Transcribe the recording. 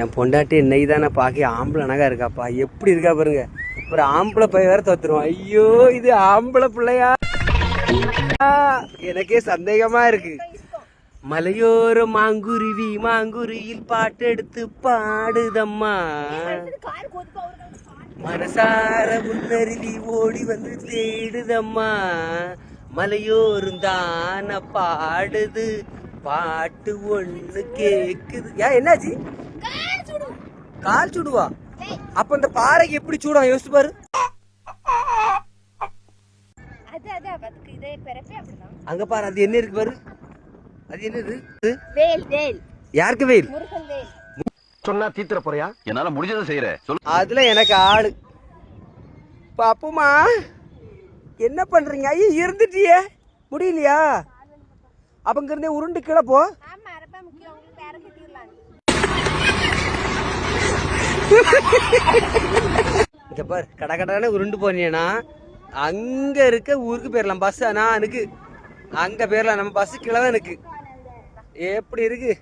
என் பொண்டாட்டி நெய் தானே பாக்கி ஆம்பளை அழகா இருக்காப்பா. எப்படி இருக்கா பாருங்க. ஒரு ஆம்பளை பையன் வேற தோத்துருவோம். ஐயோ இது ஆம்பளை பிள்ளையா? எனக்கே சந்தேகமா இருக்கு. மலையோர மாங்குருவி மாங்குருவியில் பாட்டு எடுத்து பாடுதம்மா. மனசார முன்னருவி ஓடி வந்து தேடுதம்மா. மலையோரும் தான பாடுது பாட்டு ஒண்ணு கேக்குது. ஏன் என்னாச்சு? கால் சுடுவா? அப்ப இந்த பாறைக்கு எப்படி சூடும் யோசிச்சு பாரு. அங்க பாரு, அது என்ன இருக்கு பாரு. அது என்னது? யாருக்கு வெயில் சொன்னா தீத்துற போறியா? என்னால முடிஞ்சதை செய்யறேன். அதுல எனக்கு ஆளு. பாப்புமா என்ன பண்றீங்க? ஐயோ இருந்துட்டியே, முடியலையா? அப்ப இங்க இருந்தே உருண்டு கீழே போ. இங்க பாரு, கடகடான உருண்டு போனீங்கன்னா அங்க இருக்க ஊருக்கு போயிடலாம். பஸ் நான் எனக்கு அங்க போயிடலாம். நம்ம பஸ் கீழே இருக்கு. எப்படி இருக்கு?